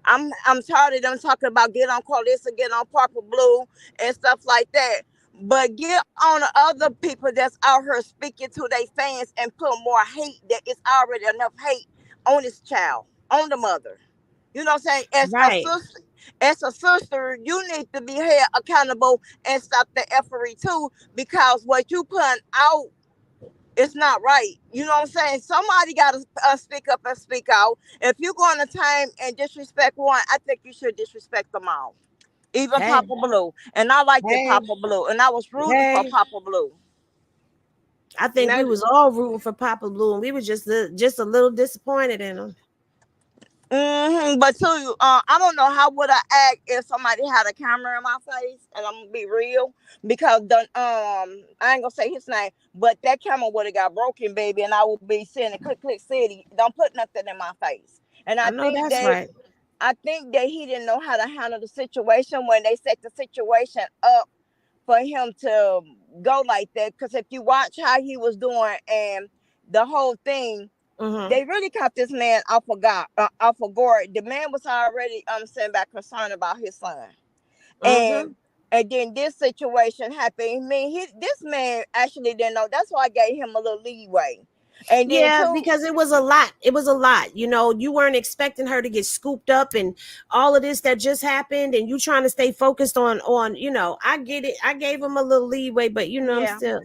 I'm tired of them talking about get on Carlissa, get on Purple Blue, and stuff like that. But get on the other people that's out here speaking to their fans and put more hate that is already enough hate on this child, on the mother. You know what I'm saying? right. As a sister, you need to be held accountable and stop the effery too, because what you putting out is not right. You know what I'm saying? Somebody got to speak up and speak out. If you're going to time and disrespect one, I think you should disrespect them all. Even Hey, Papa Blue. And I liked it, hey, Papa Blue. And I was rooting for hey. Papa Blue. I think Now, we was all rooting for Papa Blue, and we was just a little disappointed in him. But too, I don't know how would I act if somebody had a camera in my face, and I'm gonna be real because I ain't gonna say his name, but that camera would have got broken, baby, and I would be saying click city. Don't put nothing in my face, and I know that's right. I think that he didn't know how to handle the situation when they set the situation up for him to go like that. Because if you watch how he was doing and the whole thing, Mm-hmm. they really caught this man off of guard. The man was already saying about concerned about his son, Mm-hmm. and then this situation happened. I mean, this man actually didn't know. That's why I gave him a little leeway. And then Yeah, too, because it was a lot. It was a lot. You know, you weren't expecting her to get scooped up and all of this that just happened, and you trying to stay focused on. I get it. I gave him a little leeway, but I'm yeah. still,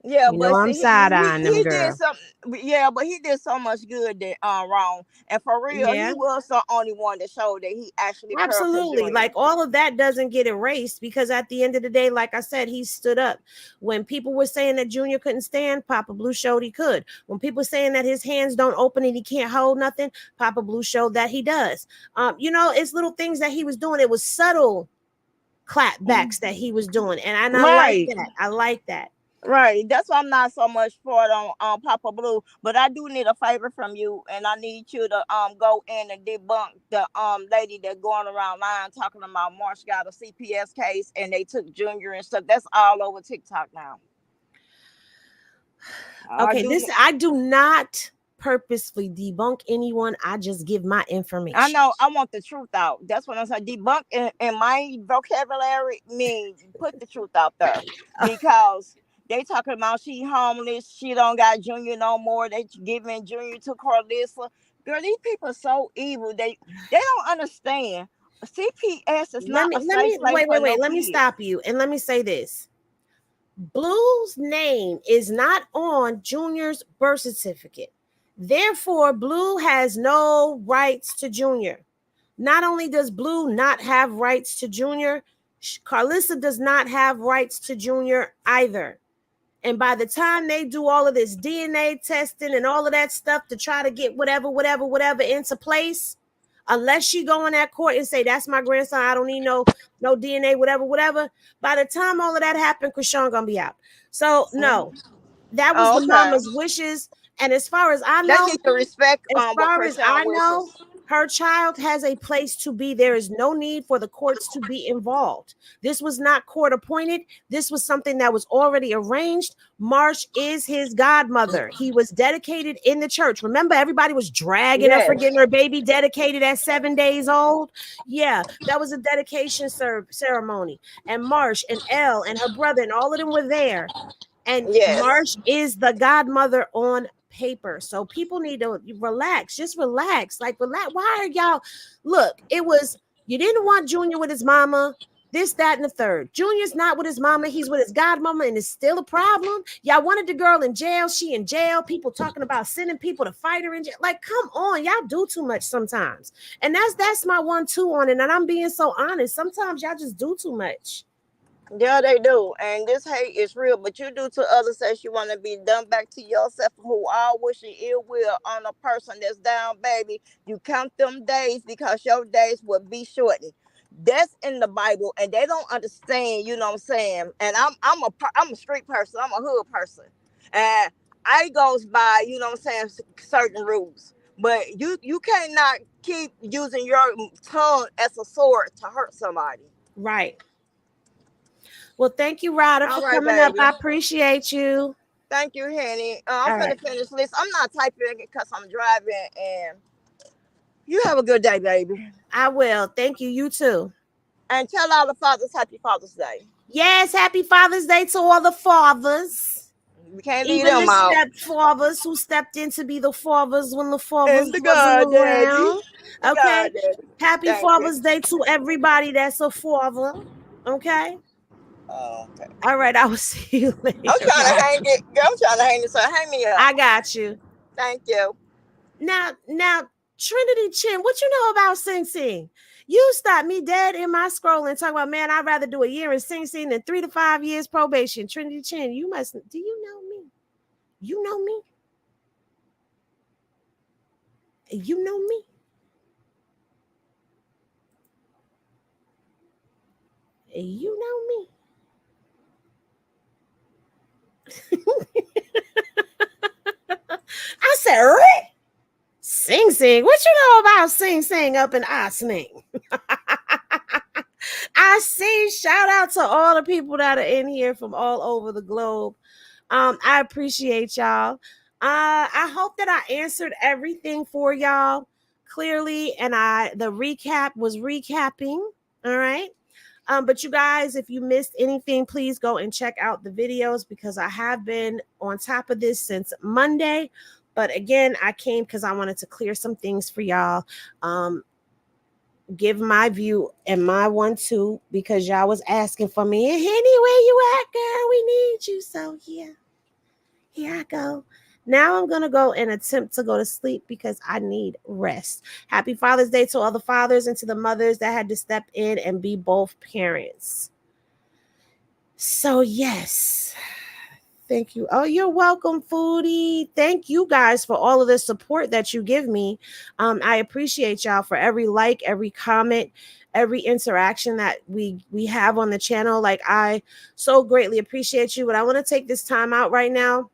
Yeah, but I'm see, side eyeing them, he did girl. something. Yeah, but he did so much good that wrong. And for real, he Yeah. was the only one that showed that he actually cared for Absolutely. Junior. Like all of that doesn't get erased because at the end of the day, like I said, he stood up. When people were saying that Junior couldn't stand, Papa Blue showed he could. When people saying that his hands don't open and he can't hold nothing, Papa Blue showed that he does. It's little things that he was doing. It was subtle clapbacks that he was doing. And I like Right. that. I like that. Right. That's why I'm not so much for it on Papa Blue. But I do need a favor from you, and I need you to go in and debunk the lady that going around line talking about Marsh got a CPS case and they took Junior and stuff. That's all over TikTok now. I Okay, do. I do not purposefully debunk anyone. I just give my information. I know. I want the truth out. That's what I'm saying. Debunk in my vocabulary means put the truth out there, because they talking about she homeless. She don't got Junior no more. They giving Junior to Carlissa. Girl, these people are so evil. They don't understand. CPS is Let not me a safe place wait, for no let me kids. stop you and let me say this. Blue's name is not on Junior's birth certificate. Therefore, Blue has no rights to Junior. Not only does Blue not have rights to Junior, Carlissa does not have rights to Junior either. And by the time they do all of this DNA testing and all of that stuff to try to get whatever into place, unless you go in that court and say, that's my grandson, I don't need no DNA, whatever. By the time all of that happened, Chrisean gonna be out. So no, that was Oh, the okay. mama's wishes. And as far as I They know, need to respect as what far as Christian I know, wishes. her child has a place to be. There is no need for the courts to be involved. This was not court appointed. This was something that was already arranged. Marsh is his godmother. He was dedicated in the church. Remember, everybody was dragging her for Yes. getting her baby dedicated at 7 days old. Yeah, that was a dedication ceremony. And Marsh and Elle and her brother and all of them were there. And Yes. Marsh is the godmother on paper. So people need to relax. Just relax. Like, relax. Why are y'all? Look, it was, you didn't want Junior with his mama. This, that, and the third. Junior's not with his mama. He's with his godmama, and it's still a problem. Y'all wanted the girl in jail. She in jail. People talking about sending people to fight her in jail. Like, come on. Y'all do too much sometimes. And that's my 1-2 on it. And I'm being so honest. Sometimes y'all just do too much. Yeah, they do. And this hate is real, but you do to others as you want to be done back to yourself, who all wishing ill will on a person that's down, baby. You count them days because your days will be shortened. That's in the Bible, and they don't understand, you know what I'm saying? And I'm a street person, I'm a hood person. And I goes by, you know what I'm saying, certain rules. But you cannot keep using your tongue as a sword to hurt somebody. Right. Well, thank you, Ryder, All for right, coming up. baby. I appreciate you. Thank you, Henny. I'm All right. finna finish this. I'm not typing it because I'm driving. And you have a good day, baby. I will. Thank you. You too. And tell all the fathers Happy Father's Day. Yes, happy Father's Day to all the fathers. We can't leave Even the them out. stepfathers who stepped in to be the fathers when the fathers And the wasn't God Daddy. around. The Okay. God Daddy. Happy Thank you. Father's Day to everybody that's a father. Okay. Oh, okay. All right. I will see you I'm later. trying to hang it. I'm trying to hang this up. Hang me up. I got you. Thank you. Now, Trinity Chin, what you know about Sing Sing? You stopped me dead in my scrolling, talking about, man, I'd rather do a year in Sing Sing than 3 to 5 years probation. Trinity Chin, you must, do you know me? You know me? You know me? You know me? I said, Rick, Sing Sing. What you know about Sing Sing up in Osning? I see. Shout out to all the people that are in here from all over the globe. I appreciate y'all. I hope that I answered everything for y'all clearly, and the recap was recapping. All right. But you guys, if you missed anything, please go and check out the videos because I have been on top of this since Monday. But again, I came because I wanted to clear some things for y'all. Give my view and my 1-2 because y'all was asking for me. And anyway, you at, girl, we need you. So yeah, here I go. Now I'm gonna go and attempt to go to sleep because I need rest. Happy Father's Day to all the fathers and to the mothers that had to step in and be both parents. So yes. Thank you. Oh, you're welcome, Foodie. Thank you guys for all of the support that you give me. I appreciate y'all for every like, every comment, every interaction that we have on the channel. Like, I so greatly appreciate you. But I want to take this time out right now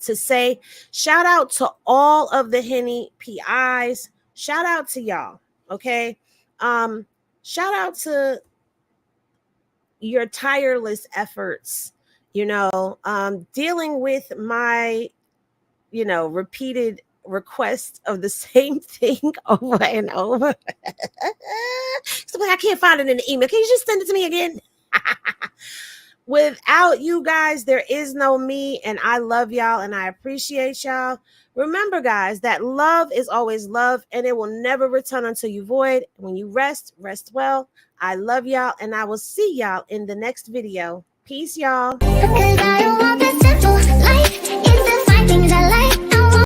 to say shout out to all of the Henny PIs. Shout out to y'all. Okay. Shout out to your tireless efforts, dealing with my repeated requests of the same thing over and over. So like, I can't find it in the email. Can you just send it to me again? Without you guys, there is no me, and I love y'all and I appreciate y'all. Remember, guys, that love is always love and it will never return until you void. When you rest, rest well. I love y'all and I will see y'all in the next video. Peace, y'all.